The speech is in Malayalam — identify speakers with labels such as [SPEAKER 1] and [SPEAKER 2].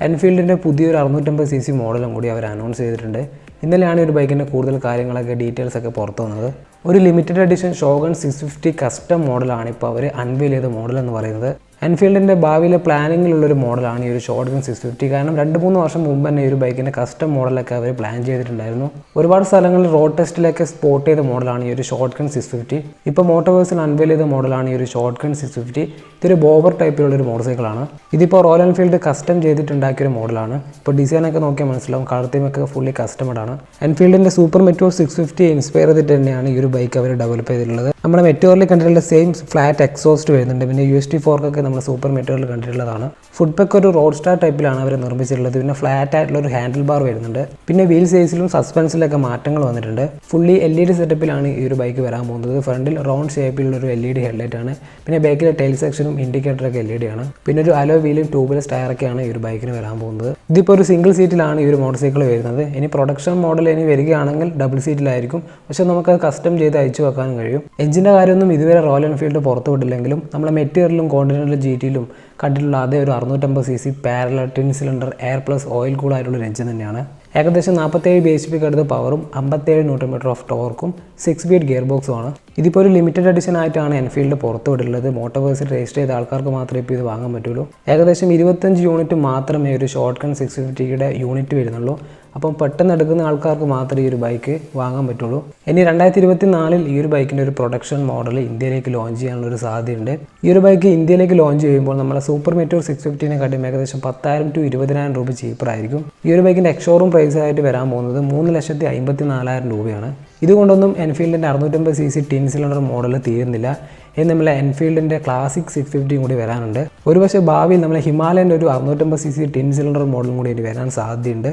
[SPEAKER 1] എൻഫീൽഡിൻ്റെ പുതിയൊരു 650cc മോഡലും കൂടി അവർ അനൗൺസ് ചെയ്തിട്ടുണ്ട്. ഇന്നലെയാണ് ഒരു ബൈക്കിൻ്റെ കൂടുതൽ കാര്യങ്ങളൊക്കെ ഡീറ്റെയിൽസ് ഒക്കെ പുറത്തു വന്നത്. ഒരു ലിമിറ്റഡ് എഡിഷൻ ഷോഗൺ 650 കസ്റ്റം മോഡലാണ് ഇപ്പോൾ അവർ അൺവെയിൽ ചെയ്ത മോഡൽ എന്ന് പറയുന്നത്. എൻഫീൽഡിൻ്റെ ഭാവിയിലെ പ്ലാനിങ്ങിലുള്ളൊരു മോഡലാണ് ഈ ഒരു ഷോട്ട്ഗൺ 650. കാരണം 2-3 വർഷം മുമ്പ് തന്നെ ഈ ഒരു ബൈക്കിൻ്റെ കസ്റ്റം മോഡലൊക്കെ അവർ പ്ലാൻ ചെയ്തിട്ടുണ്ടായിരുന്നു. ഒരുപാട് സ്ഥലങ്ങളിൽ റോഡ് ടെസ്റ്റിലൊക്കെ സ്പോട്ട് ചെയ്ത മോഡലാണ് ഈ ഒരു ഷോട്ട്ഗൺ 650. ഇപ്പോൾ മോട്ടോവേഴ്സിൽ അൺവെയിൽ ചെയ്ത മോഡലാണ് ഈ ഒരു ഷോട്ട്ഗൺ 650. ഇതൊരു ബോബർ ടൈപ്പിലുള്ളൊരു മോട്ടോർ സൈക്കിളാണ്. ഇതിപ്പോൾ റോയൽ എൻഫീൽഡ് കസ്റ്റം ചെയ്തിട്ടുണ്ടാക്കിയൊരു മോഡലാണ്. ഇപ്പോൾ ഡിസൈനൊക്കെ നോക്കിയാൽ മനസ്സിലാവും, കളർ തീമൊക്കെ ഫുള്ളി കസ്റ്റമഡ് ആണ്. എൻഫീൽഡിൻ്റെ സൂപ്പർ മെറ്റോർ 650 ഇൻസ്പയർ ചെയ്തിട്ട് തന്നെയാണ് ഈ ഒരു ബൈക്ക് അവർ ഡെവലപ്പ് ചെയ്തിട്ടുള്ളത്. നമ്മുടെ മെറ്റോറിൽ കണ്ടിട്ടുള്ള സെയിം ഫ്ലാറ്റ് എക്സോസ്റ്റ് വരുന്നുണ്ട്. പിന്നെ UST ഫോർക്കൊക്കെ നമ്മൾ സൂപ്പർ മെറ്റോറിൽ കണ്ടിട്ടുള്ളതാണ്. ഫുഡ് പെക്ക് ഒരു റോഡ് സ്റ്റാർ ടൈപ്പിലാണ് അവർ നിർമ്മിച്ചിട്ടുള്ളത്. പിന്നെ ഫ്ലാറ്റ് ആയിട്ടുള്ള ഒരു ഹാൻഡിൽ ബാർ വരുന്നുണ്ട്. പിന്നെ വീൽ സൈസിലും സസ്പെൻസിലൊക്കെ മാറ്റങ്ങൾ വന്നിട്ടുണ്ട്. ഫുള്ളി LED സെറ്റപ്പിലാണ് ഈ ഒരു ബൈക്ക് വരാൻ പോകുന്നത്. ഫ്രണ്ടിൽ റൗണ്ട് ഷേപ്പിലുള്ള ഒരു LED ഹെഡ്ലൈറ്റ് ആണ്. പിന്നെ ബാക്കിലെ ടൈൽ സെക്ഷനും ഇൻഡിക്കേറ്ററൊക്കെ LED ആണ്. പിന്നെ ഒരു അലോ വീലും ട്യൂബ്ലെസ് ടയറൊക്കെയാണ് ഈ ഒരു ബൈക്കിന് വരാൻ പോകുന്നത്. ഇതിപ്പോൾ ഒരു സിംഗിൾ സീറ്റിലാണ് ഈ ഒരു മോട്ടോർ സൈക്കിൾ വരുന്നത്. ഇനി പ്രൊഡക്ഷൻ മോഡൽ ഇനി വരികയാണെങ്കിൽ ഡബിൾ സീറ്റിലായിരിക്കും. പക്ഷേ നമുക്കത് കസ്റ്റം ചെയ്ത് അയച്ചു വെക്കാനും കഴിയും. എഞ്ചിൻ്റെ കാര്യമൊന്നും ഇതുവരെ റോയൽ എൻഫീൽഡ് പുറത്തു വിട്ടില്ലെങ്കിലും നമ്മളെ മെറ്റീരിയലും കോണ്ടിനെൻ്റൽ GTയിലും കണ്ടിട്ടുള്ള അതേ ഒരു 650cc parallel twin cylinder air plus oil cool ആയിട്ടുള്ള ഒരു എഞ്ചിൻ തന്നെയാണ്. ഏകദേശം 47 bhp അടുത്ത് പവറും 57 Nm ഓഫ് ടോർക്കും 6 സ്പീഡ് ഗിയർ ബോക്സുമാണ്. ഇതിപ്പോൾ ഒരു ലിമിറ്റഡ് എഡിഷൻ ആയിട്ടാണ് എൻഫീൽഡ് പുറത്തു വിട്ടുള്ളത്. മോട്ടോവേഴ്സിൽ രജിസ്റ്റർ ചെയ്ത ആൾക്കാർക്ക് മാത്രമേ ഇപ്പോൾ ഇത് വാങ്ങാൻ പറ്റുള്ളൂ. ഏകദേശം 25 യൂണിറ്റ് മാത്രമേ ഒരു ഷോട്ട്ഗൺ 650യുടെ യൂണിറ്റ് വരുന്നുള്ളൂ. അപ്പം പെട്ടെന്ന് എടുക്കുന്ന ആൾക്കാർക്ക് മാത്രമേ ഈ ഒരു ബൈക്ക് വാങ്ങാൻ പറ്റുള്ളൂ. ഇനി 2024 ഈ ഒരു ബൈക്കിൻ്റെ ഒരു പ്രൊഡക്ഷൻ മോഡൽ ഇന്ത്യയിലേക്ക് ലോഞ്ച് ചെയ്യാനുള്ളൊരു സാധ്യതയുണ്ട്. ഈ ഒരു ബൈക്ക് ഇന്ത്യയിലേക്ക് ലോഞ്ച് ചെയ്യുമ്പോൾ നമ്മളെ സൂപ്പർ മെറ്റോർ 650നെ കാട്ടും ഏകദേശം 10,000 to 20,000 രൂപ ചീപ്പറായിരിക്കും. ഈ ഒരു ബൈക്കിൻ്റെ എക്സ്ഷോറൂം പ്രൈസ് ആയിട്ട് വരാൻ പോകുന്നത് 3,54,000 രൂപയാണ്. ഇതുകൊണ്ടൊന്നും എൻഫീൽഡിൻ്റെ 650cc ടിൻ സിലിണ്ടർ മോഡൽ തീരുന്നില്ല. ഇനി നമ്മളെ എൻഫീൽഡിൻ്റെ ക്ലാസിക് 650 കൂടി വരാനുണ്ട്. ഒരുപക്ഷെ ഭാവിയിൽ നമ്മളെ ഹിമാലയൻ്റെ ഒരു 650cc ടിൻ സിലിണ്ടർ മോഡലും കൂടി വരാൻ സാധ്യതയുണ്ട്.